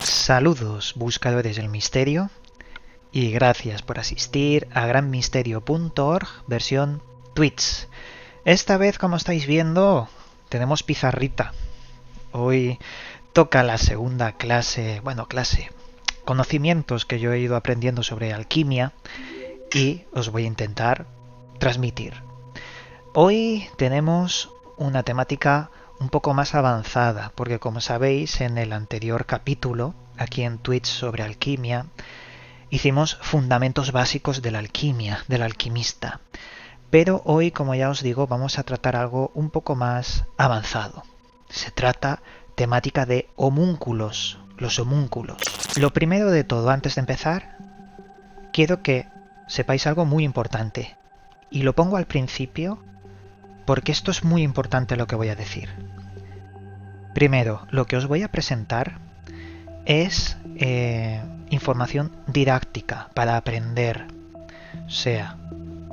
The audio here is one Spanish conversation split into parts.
Saludos, buscadores del misterio, y gracias por asistir a granmisterio.org versión Twitch. Esta vez, como estáis viendo, tenemos pizarrita. Hoy toca la segunda clase, conocimientos que yo he ido aprendiendo sobre alquimia y os voy a intentar transmitir. Hoy tenemos una temática un poco más avanzada, porque como sabéis, en el anterior capítulo, aquí en Twitch sobre alquimia, hicimos fundamentos básicos de la alquimia, del alquimista. Pero hoy, como ya os digo, vamos a tratar algo un poco más avanzado. Se trata temática de homúnculos, los homúnculos. Lo primero de todo, antes de empezar, quiero que sepáis algo muy importante. Y lo pongo al principio porque esto es muy importante lo que voy a decir. Primero, lo que os voy a presentar es información didáctica para aprender. O sea,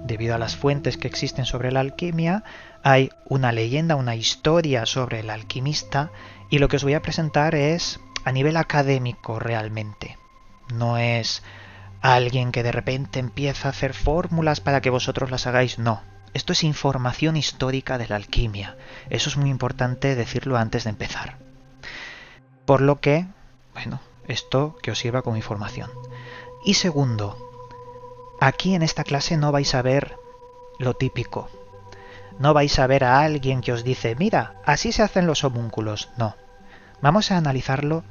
debido a las fuentes que existen sobre la alquimia, hay una leyenda, una historia sobre el alquimista, y lo que os voy a presentar es a nivel académico realmente. No es alguien que de repente empieza a hacer fórmulas para que vosotros las hagáis, no. Esto es información histórica de la alquimia. Eso es muy importante decirlo antes de empezar. Por lo que, esto que os sirva como información. Y segundo, aquí en esta clase no vais a ver lo típico. No vais a ver a alguien que os dice, mira, así se hacen los homúnculos. No. Vamos a analizarlo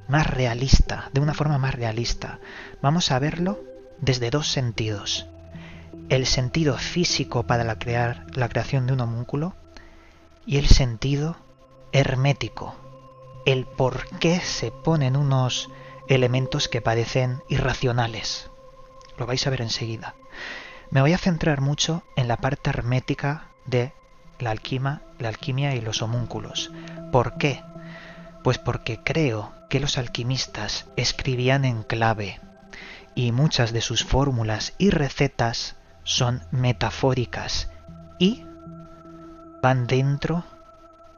más realista, de una forma más realista. Vamos a verlo desde dos sentidos. El sentido físico para la creación de un homúnculo y el sentido hermético. El por qué se ponen unos elementos que parecen irracionales. Lo vais a ver enseguida. Me voy a centrar mucho en la parte hermética de la alquimia y los homúnculos. ¿Por qué? Pues porque creo que los alquimistas escribían en clave y muchas de sus fórmulas y recetas son metafóricas y van dentro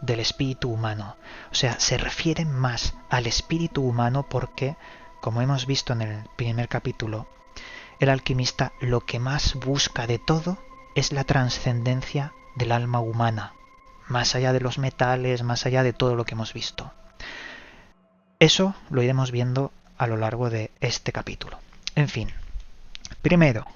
del espíritu humano. O sea, se refieren más al espíritu humano porque, como hemos visto en el primer capítulo, el alquimista lo que más busca de todo es la trascendencia del alma humana, más allá de los metales, más allá de todo lo que hemos visto. Eso lo iremos viendo a lo largo de este capítulo. En fin, primero,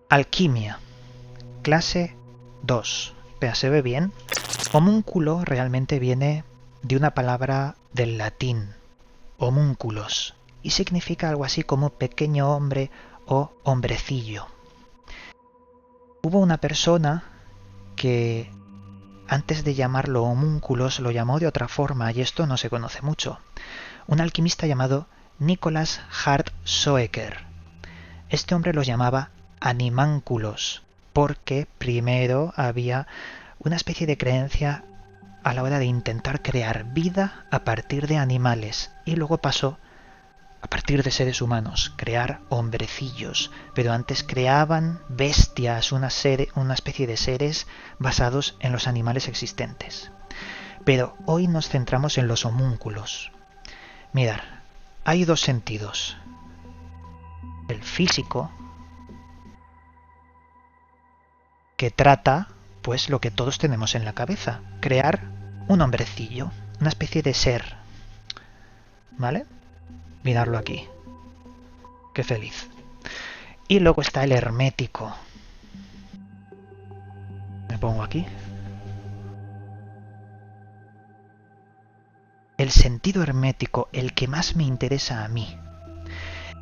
alquimia, clase 2. Pero se ve bien. Homúnculo realmente viene de una palabra del latín, homúnculos, y significa algo así como pequeño hombre o hombrecillo. Hubo una persona que antes de llamarlo homúnculos lo llamó de otra forma, y esto no se conoce mucho. Un alquimista llamado Nicholas Hart Soeker. Este hombre los llamaba animánculos, porque primero había una especie de creencia a la hora de intentar crear vida a partir de animales, y luego pasó a partir de seres humanos, crear hombrecillos, pero antes creaban bestias, una especie de seres basados en los animales existentes. Pero hoy nos centramos en los homúnculos. Mirad, hay dos sentidos. El físico, que trata, pues, lo que todos tenemos en la cabeza, crear un hombrecillo, una especie de ser, ¿vale? Miradlo aquí. Qué feliz. Y luego está el hermético. Me pongo aquí. El sentido hermético, el que más me interesa a mí.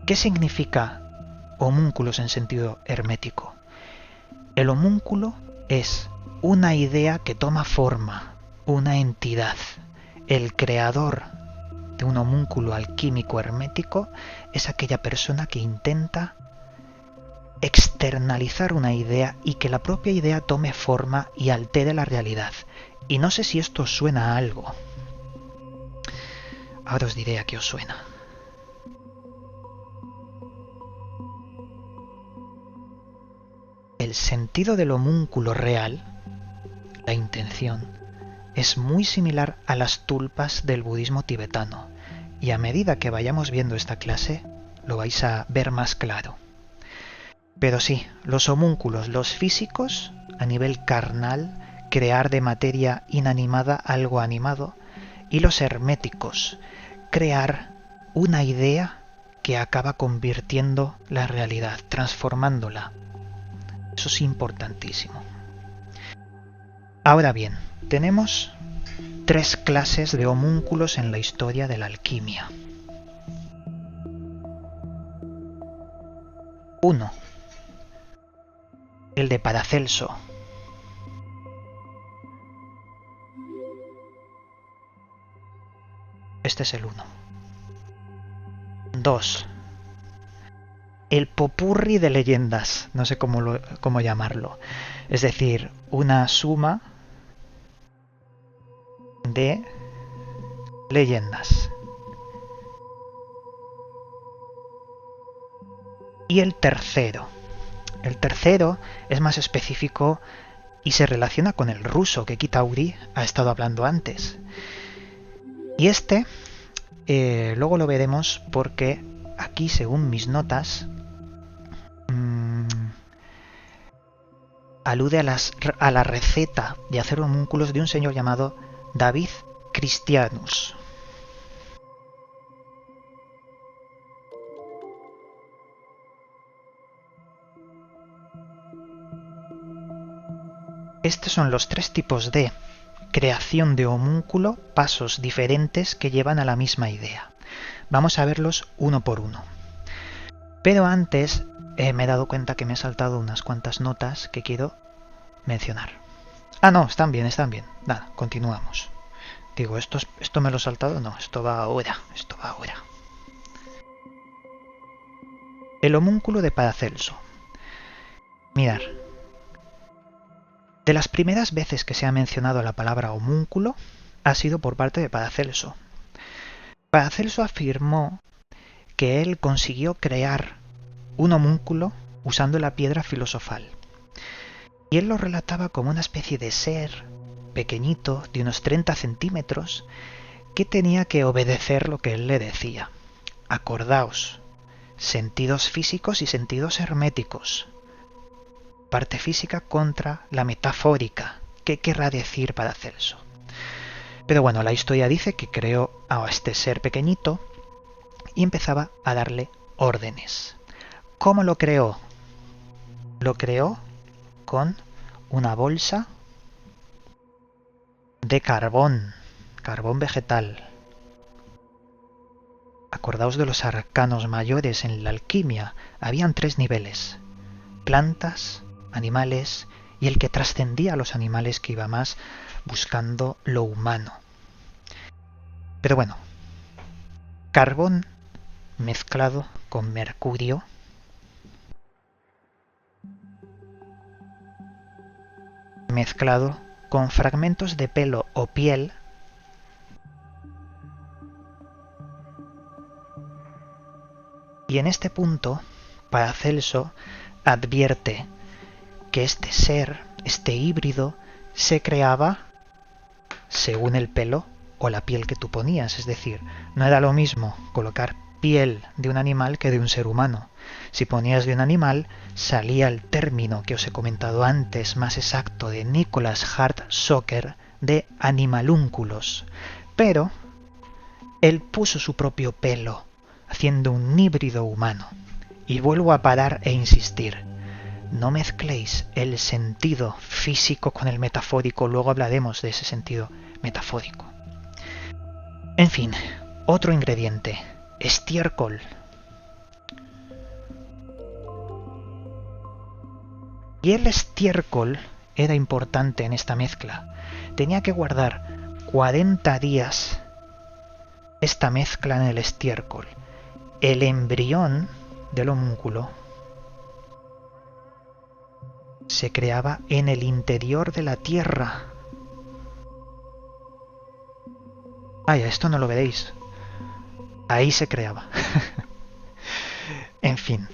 ¿Qué significa homúnculos en sentido hermético? El homúnculo es una idea que toma forma, una entidad. El creador de un homúnculo alquímico hermético es aquella persona que intenta externalizar una idea y que la propia idea tome forma y altere la realidad. Y no sé si esto os suena a algo. Ahora os diré a qué os suena. el sentido del homúnculo real, la intención, es muy similar a las tulpas del budismo tibetano, y a medida que vayamos viendo esta clase lo vais a ver más claro. Pero sí, los homúnculos, los físicos, a nivel carnal, crear de materia inanimada algo animado, y los herméticos, crear una idea que acaba convirtiendo la realidad, transformándola. Eso es importantísimo. Ahora bien, tenemos 3 clases de homúnculos en la historia de la alquimia. 1. El de Paracelso. Este es el 1. 2. El popurrí de leyendas, no sé cómo llamarlo. Es decir, una suma de leyendas. Y el tercero. El tercero es más específico y se relaciona con el ruso que Kitauri ha estado hablando antes. Y este, luego lo veremos porque aquí, según mis notas, alude a la receta de hacer homúnculos de un señor llamado David Christianus. Estos son los 3 tipos de creación de homúnculo, pasos diferentes que llevan a la misma idea. Vamos a verlos uno por uno. Pero antes me he dado cuenta que me he saltado unas cuantas notas que quiero mencionar. Ah, no, están bien. Nada, continuamos. Digo, ¿esto me lo he saltado? No, esto va ahora. El homúnculo de Paracelso. Mirad. De las primeras veces que se ha mencionado la palabra homúnculo ha sido por parte de Paracelso. Paracelso afirmó que él consiguió crear un homúnculo usando la piedra filosofal. Y él lo relataba como una especie de ser pequeñito, de unos 30 centímetros, que tenía que obedecer lo que él le decía. Acordaos, sentidos físicos y sentidos herméticos. Parte física contra la metafórica. ¿Qué querrá decir Paracelso? Pero bueno, la historia dice que creó a este ser pequeñito y empezaba a darle órdenes. ¿Cómo lo creó? Lo creó con una bolsa de carbón vegetal. Acordaos de los arcanos mayores en la alquimia. Habían 3 niveles: plantas, animales y el que trascendía a los animales, que iba más buscando lo humano. Pero bueno, carbón mezclado con mercurio, mezclado con fragmentos de pelo o piel, y en este punto Paracelso advierte que este ser, este híbrido, se creaba según el pelo o la piel que tú ponías. Es decir, no era lo mismo colocar piel de un animal que de un ser humano. Si ponías de un animal, salía el término que os he comentado antes, más exacto, de Nicholas Hart-Socker, de animalúnculos. Pero él puso su propio pelo, haciendo un híbrido humano. Y vuelvo a parar e insistir. No mezcléis el sentido físico con el metafórico, luego hablaremos de ese sentido metafórico. En fin, otro ingrediente, estiércol. Y el estiércol era importante en esta mezcla. Tenía que guardar 40 días esta mezcla en el estiércol. El embrión del homúnculo se creaba en el interior de la tierra. Vaya, esto no lo veréis. Ahí se creaba. En fin,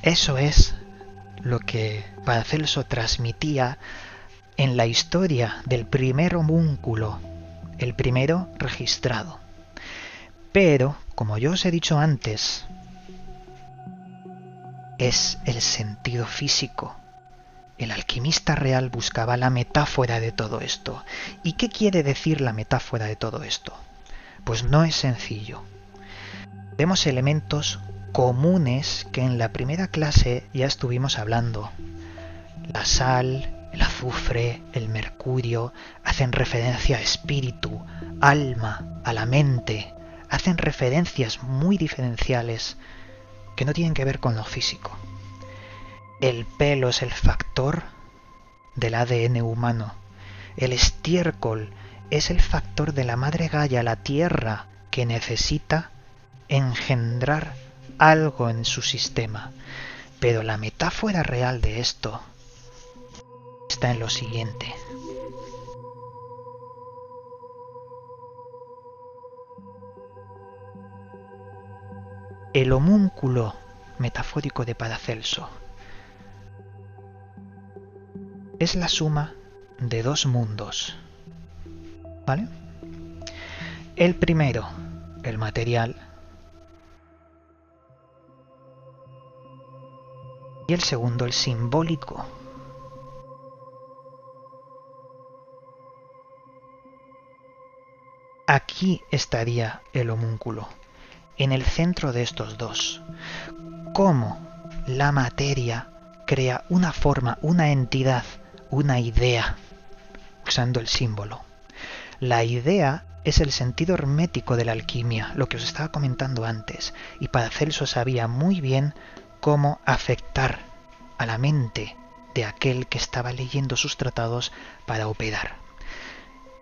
eso es lo que Paracelso transmitía en la historia del primer homúnculo, el primero registrado. Pero, como yo os he dicho antes, es el sentido físico. El alquimista real buscaba la metáfora de todo esto. ¿Y qué quiere decir la metáfora de todo esto? Pues no es sencillo. Vemos elementos comunes que en la primera clase ya estuvimos hablando. La sal, el azufre, el mercurio, hacen referencia a espíritu, alma, a la mente. Hacen referencias muy diferenciales que no tienen que ver con lo físico. El pelo es el factor del ADN humano. El estiércol es el factor de la madre Gaia, la tierra, que necesita engendrar algo en su sistema. Pero la metáfora real de esto está en lo siguiente. El homúnculo metafórico de Paracelso es la suma de dos mundos, ¿vale? El primero, el material, y el segundo, el simbólico. Aquí estaría el homúnculo, en el centro de estos dos. Cómo la materia crea una forma, una entidad, una idea, usando el símbolo. La idea es el sentido hermético de la alquimia, lo que os estaba comentando antes, y Paracelso sabía muy bien cómo afectar a la mente de aquel que estaba leyendo sus tratados para operar.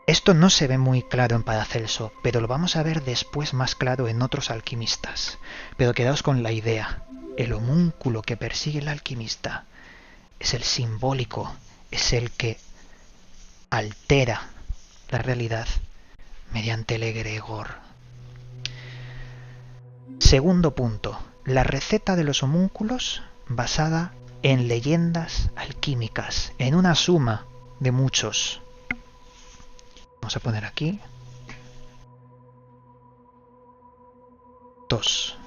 Esto no se ve muy claro en Paracelso, pero lo vamos a ver después más claro en otros alquimistas. Pero quedaos con la idea. El homúnculo que persigue el alquimista es el simbólico, es el que altera la realidad mediante el egregor. Segundo punto, la receta de los homúnculos basada en leyendas alquímicas, en una suma de muchos. Vamos a poner aquí 2.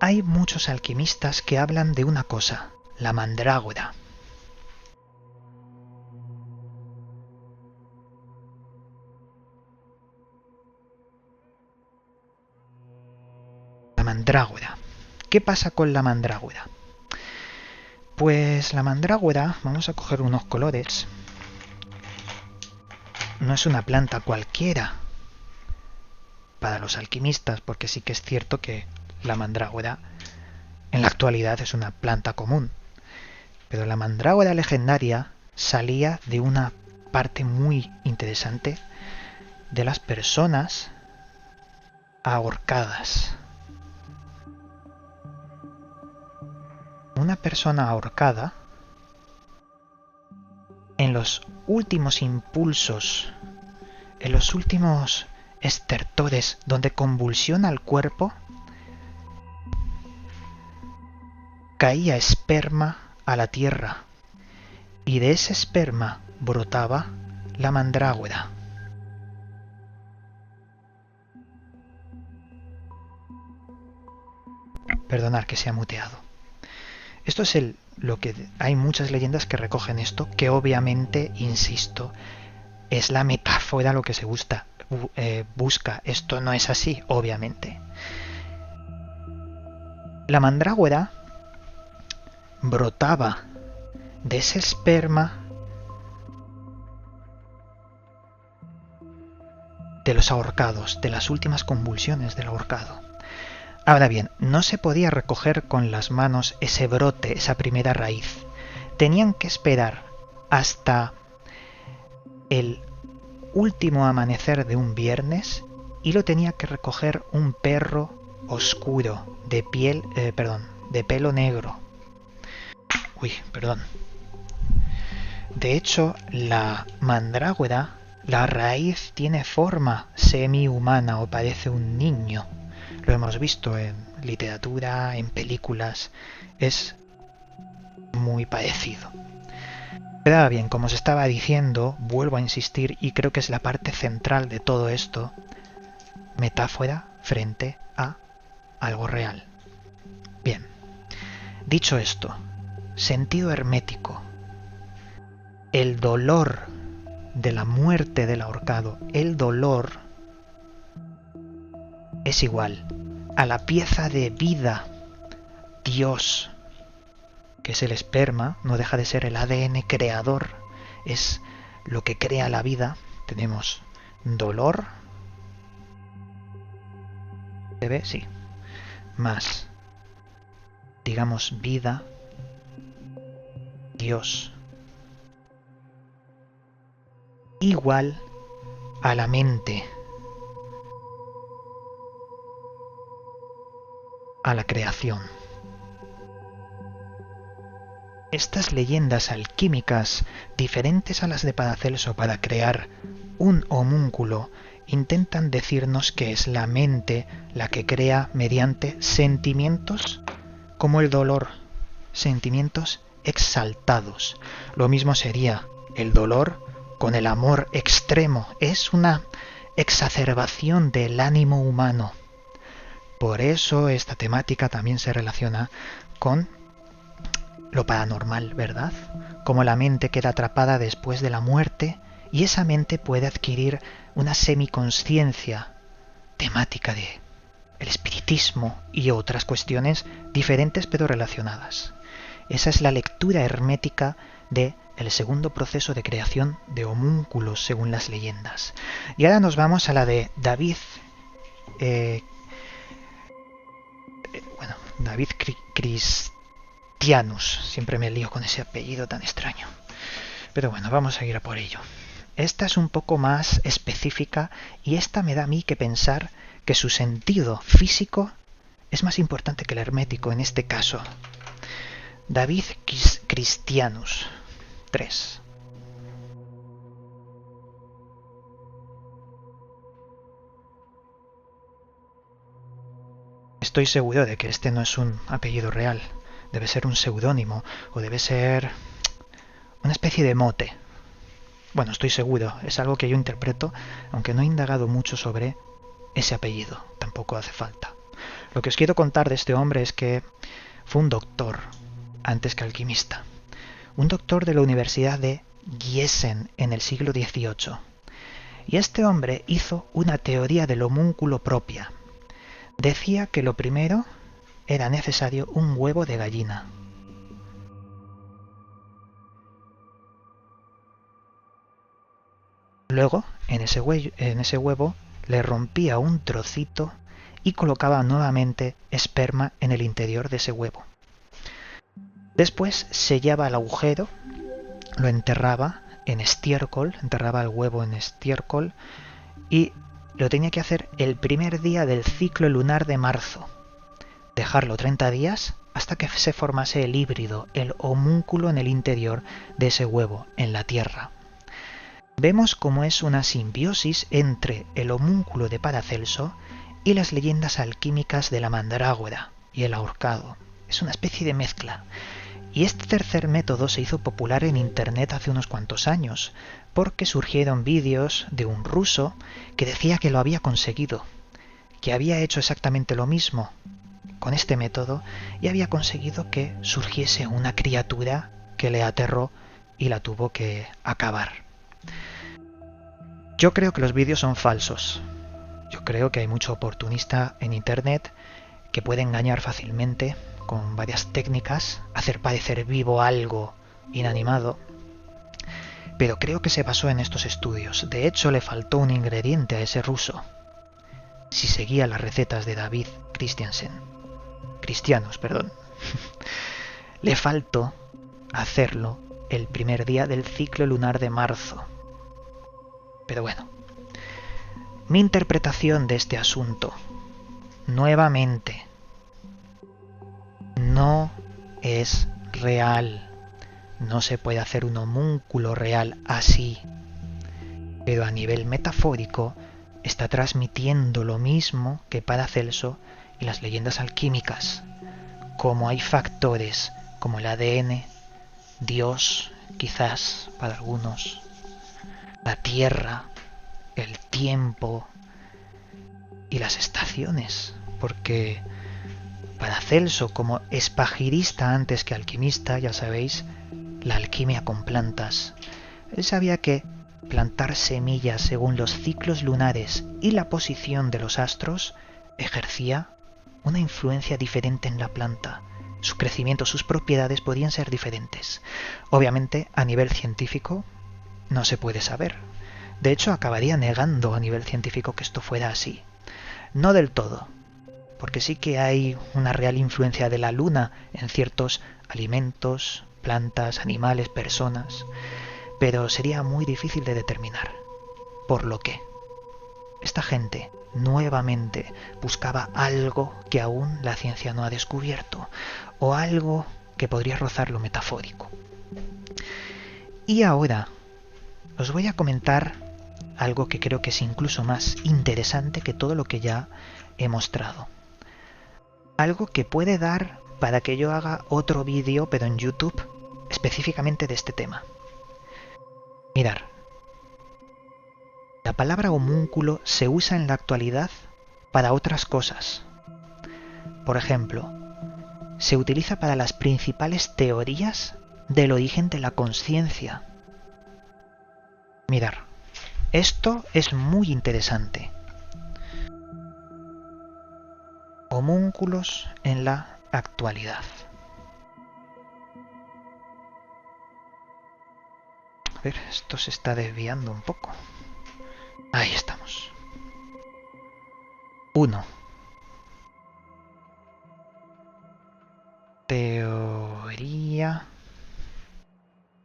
Hay muchos alquimistas que hablan de una cosa, la mandrágora. La mandrágora. ¿Qué pasa con la mandrágora? Pues la mandrágora, vamos a coger unos colores. No es una planta cualquiera para los alquimistas, porque sí que es cierto que la mandrágora en la actualidad es una planta común. Pero la mandrágora legendaria salía de una parte muy interesante de las personas ahorcadas. Una persona ahorcada, en los últimos impulsos, en los últimos estertores donde convulsiona el cuerpo, caía esperma a la tierra y de ese esperma brotaba la mandrágora. Perdonad que se ha muteado. Esto es lo que hay muchas leyendas que recogen esto, que obviamente, insisto, es la metáfora lo que se busca. Esto no es así, obviamente. La mandrágora brotaba de ese esperma de los ahorcados, de las últimas convulsiones del ahorcado. Ahora bien, no se podía recoger con las manos ese brote, esa primera raíz. Tenían que esperar hasta el último amanecer de un viernes y lo tenía que recoger un perro oscuro, de pelo negro. De hecho, la mandrágora La raíz tiene forma semi-humana o parece un niño. Lo hemos visto en literatura, en películas. Es muy parecido. Pero ahora bien, como os estaba diciendo, vuelvo a insistir y creo que es la parte central de todo esto, metáfora frente a algo real. Bien, dicho esto, sentido hermético. El dolor de la muerte del ahorcado, el dolor es igual a la pieza de vida, Dios, que es el esperma, no deja de ser el ADN creador, es lo que crea la vida. Tenemos dolor, ¿se ve? Sí, más, digamos, vida, Dios, igual a la mente, a la creación. Estas leyendas alquímicas, diferentes a las de Paracelso para crear un homúnculo, intentan decirnos que es la mente la que crea mediante sentimientos como el dolor, sentimientos exaltados. Lo mismo sería el dolor con el amor extremo. Es una exacerbación del ánimo humano. Por eso esta temática también se relaciona con lo paranormal, ¿verdad? Como la mente queda atrapada después de la muerte y esa mente puede adquirir una semiconsciencia temática de el espiritismo y otras cuestiones diferentes pero relacionadas. Esa es la lectura hermética de el segundo proceso de creación de homúnculos según las leyendas. Y ahora nos vamos a la de David David Christianus. Siempre me lío con ese apellido tan extraño. Pero bueno, vamos a ir a por ello. Esta es un poco más específica y esta me da a mí que pensar que su sentido físico es más importante que el hermético en este caso. David Christianus 3. Estoy seguro de que este no es un apellido real. Debe ser un seudónimo o debe ser una especie de mote. Bueno, estoy seguro, es algo que yo interpreto, aunque no he indagado mucho sobre ese apellido, tampoco hace falta. Lo que os quiero contar de este hombre es que fue un doctor, antes que alquimista. Un doctor de la Universidad de Gießen en el siglo XVIII. Y este hombre hizo una teoría del homúnculo propia. Decía que lo primero era necesario un huevo de gallina. Luego, en ese huevo le rompía un trocito y colocaba nuevamente esperma en el interior de ese huevo. Después sellaba el agujero, lo enterraba en estiércol, enterraba el huevo en estiércol y lo tenía que hacer el primer día del ciclo lunar de marzo. Dejarlo 30 días hasta que se formase el híbrido, el homúnculo en el interior de ese huevo, en la tierra. Vemos cómo es una simbiosis entre el homúnculo de Paracelso y las leyendas alquímicas de la mandrágora y el ahorcado. Es una especie de mezcla. Y este tercer método se hizo popular en internet hace unos cuantos años, porque surgieron vídeos de un ruso que decía que lo había conseguido, que había hecho exactamente lo mismo con este método y había conseguido que surgiese una criatura que le aterró y la tuvo que acabar. Yo creo que los vídeos son falsos. Yo creo que hay mucho oportunista en internet que puede engañar fácilmente con varias técnicas, hacer parecer vivo algo inanimado, pero creo que se basó en estos estudios. De hecho, le faltó un ingrediente a ese ruso, si seguía las recetas de David Christianus, le faltó hacerlo el primer día del ciclo lunar de marzo. Pero bueno, mi interpretación de este asunto, nuevamente, no es real. No se puede hacer un homúnculo real así. pero a nivel metafórico está transmitiendo lo mismo que Paracelso y las leyendas alquímicas. Como hay factores como el ADN, Dios, quizás para algunos, la tierra, el tiempo y las estaciones, porque Paracelso, como espagirista antes que alquimista, ya sabéis, la alquimia con plantas, él sabía que plantar semillas según los ciclos lunares y la posición de los astros ejercía una influencia diferente en la planta. Su crecimiento, sus propiedades podían ser diferentes. Obviamente, a nivel científico, no se puede saber. De hecho, acabaría negando a nivel científico que esto fuera así. No del todo, porque sí que hay una real influencia de la luna en ciertos alimentos, plantas, animales, personas, pero sería muy difícil de determinar. Por lo que esta gente nuevamente buscaba algo que aún la ciencia no ha descubierto, o algo que podría rozar lo metafórico. Y ahora os voy a comentar algo que creo que es incluso más interesante que todo lo que ya he mostrado. Algo que puede dar para que yo haga otro vídeo, pero en YouTube, específicamente de este tema. Mirar. La palabra homúnculo se usa en la actualidad para otras cosas. Por ejemplo, se utiliza para las principales teorías del origen de la conciencia. Mirar, esto es muy interesante. Homúnculos en la actualidad. A ver, esto se está desviando un poco. Ahí estamos. 1. Teoría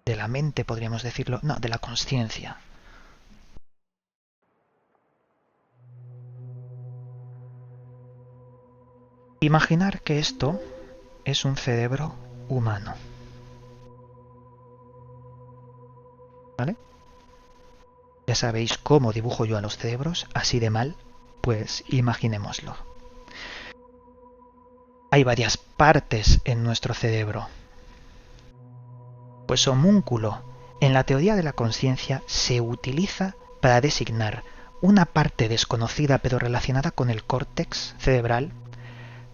de la mente, podríamos decirlo. No, de la conciencia. Imaginar que esto es un cerebro humano. ¿Vale? Ya sabéis cómo dibujo yo a los cerebros, así de mal, pues imaginémoslo. Hay varias partes en nuestro cerebro. Pues homúnculo, en la teoría de la conciencia, se utiliza para designar una parte desconocida pero relacionada con el córtex cerebral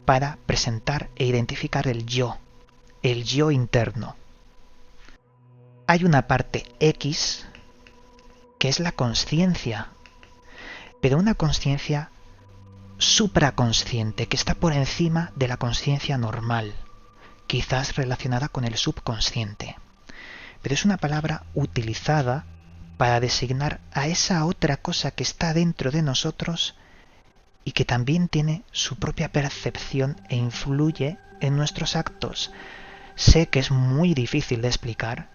para presentar e identificar el yo interno. Hay una parte X que es la conciencia, pero una conciencia supraconsciente que está por encima de la conciencia normal, quizás relacionada con el subconsciente. Pero es una palabra utilizada para designar a esa otra cosa que está dentro de nosotros y que también tiene su propia percepción e influye en nuestros actos. Sé que es muy difícil de explicar,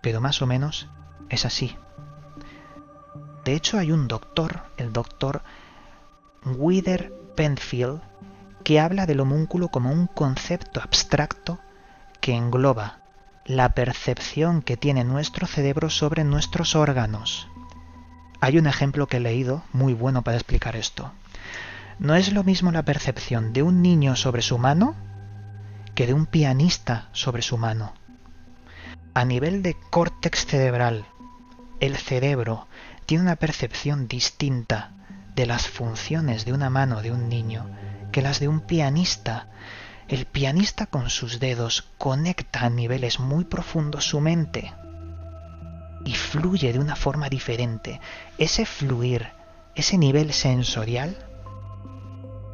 pero más o menos es así. De hecho, hay un doctor, el doctor Wider Penfield, que habla del homúnculo como un concepto abstracto que engloba la percepción que tiene nuestro cerebro sobre nuestros órganos. Hay un ejemplo que he leído muy bueno para explicar esto. No es lo mismo la percepción de un niño sobre su mano que de un pianista sobre su mano. A nivel de córtex cerebral, el cerebro tiene una percepción distinta de las funciones de una mano de un niño que las de un pianista. El pianista con sus dedos conecta a niveles muy profundos su mente y fluye de una forma diferente. Ese fluir, ese nivel sensorial,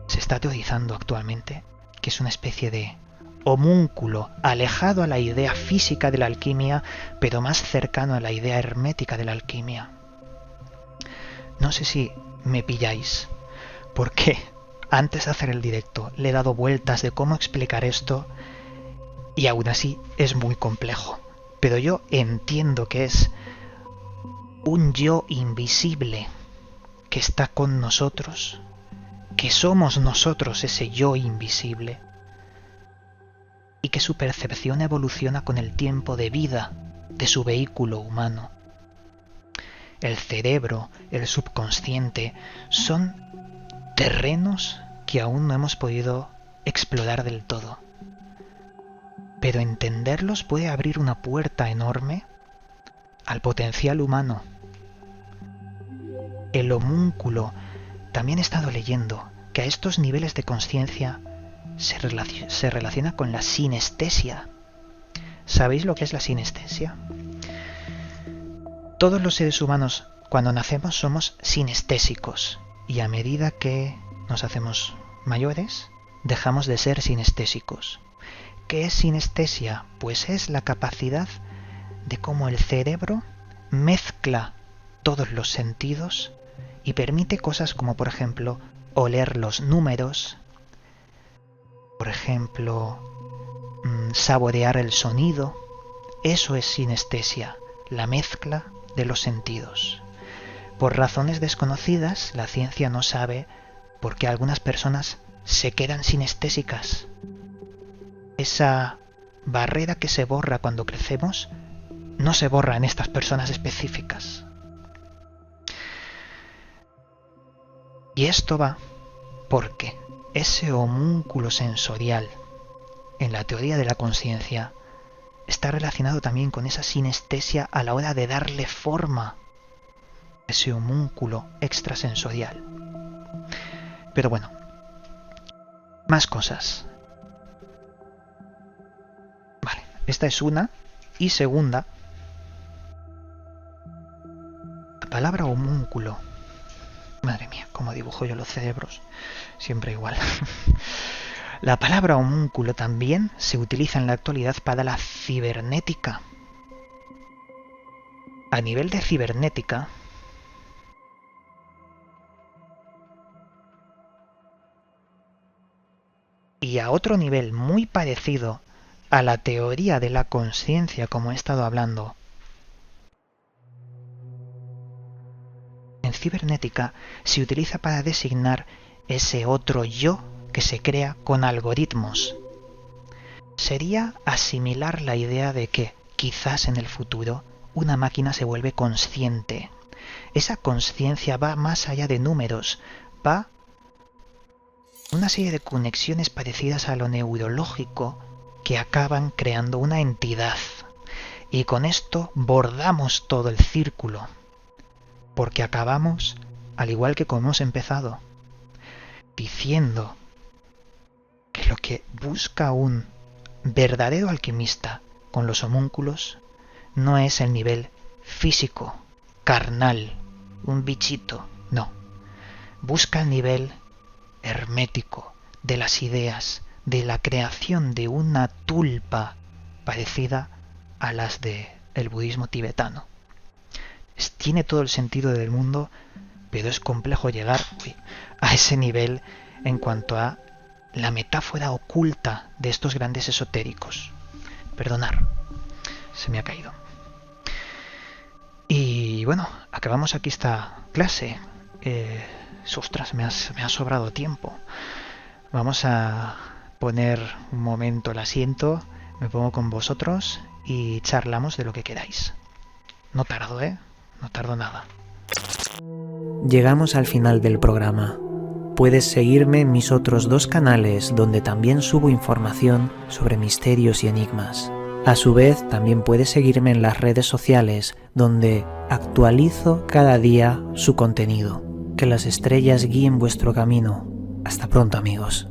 se está teorizando actualmente que es una especie de homúnculo alejado a la idea física de la alquimia, pero más cercano a la idea hermética de la alquimia. No sé si me pilláis, porque antes de hacer el directo le he dado vueltas de cómo explicar esto y aún así es muy complejo. Pero yo entiendo que es un yo invisible que está con nosotros, que somos nosotros ese yo invisible y que su percepción evoluciona con el tiempo de vida de su vehículo humano. el cerebro, el subconsciente, son terrenos que aún no hemos podido explorar del todo. Pero entenderlos puede abrir una puerta enorme al potencial humano. El homúnculo, también he estado leyendo que a estos niveles de conciencia se relaciona con la sinestesia. ¿Sabéis lo que es la sinestesia? Todos los seres humanos, cuando nacemos, somos sinestésicos, y a medida que nos hacemos mayores, dejamos de ser sinestésicos. ¿Qué es sinestesia? Pues es la capacidad de cómo el cerebro mezcla todos los sentidos y permite cosas como, por ejemplo, oler los números, por ejemplo, saborear el sonido. Eso es sinestesia, la mezcla de los sentidos. Por razones desconocidas, la ciencia no sabe por qué algunas personas se quedan sinestésicas. Esa barrera que se borra cuando crecemos no se borra en estas personas específicas. Y esto va porque ese homúnculo sensorial en la teoría de la conciencia está relacionado también con esa sinestesia a la hora de darle forma a ese homúnculo extrasensorial. Pero bueno, más cosas. Vale, esta es una. Y segunda, la palabra homúnculo. Madre mía, cómo dibujo yo los cerebros. Siempre igual. La palabra homúnculo también se utiliza en la actualidad para la cibernética. A nivel de cibernética, y a otro nivel muy parecido a la teoría de la conciencia, como he estado hablando, en cibernética se utiliza para designar ese otro yo que se crea con algoritmos. Sería asimilar la idea de que, quizás en el futuro, una máquina se vuelve consciente. Esa conciencia va más allá de números, va una serie de conexiones parecidas a lo neurológico que acaban creando una entidad. Y con esto bordamos todo el círculo, porque acabamos, al igual que como hemos empezado, diciendo que lo que busca un verdadero alquimista con los homúnculos no es el nivel físico, carnal, un bichito, no. Busca el nivel hermético de las ideas, de la creación de una tulpa parecida a las del budismo tibetano. Tiene todo el sentido del mundo, pero es complejo llegar a ese nivel en cuanto a la metáfora oculta de estos grandes esotéricos. Perdonar, se me ha caído. Y bueno, acabamos aquí esta clase. Ostras, me ha sobrado tiempo. Vamos a poner un momento el asiento, me pongo con vosotros y charlamos de lo que queráis. No tardo, no tardo nada. Llegamos al final del programa. Puedes seguirme en mis otros 2 canales donde también subo información sobre misterios y enigmas. A su vez, también puedes seguirme en las redes sociales donde actualizo cada día su contenido. Que las estrellas guíen vuestro camino. Hasta pronto, amigos.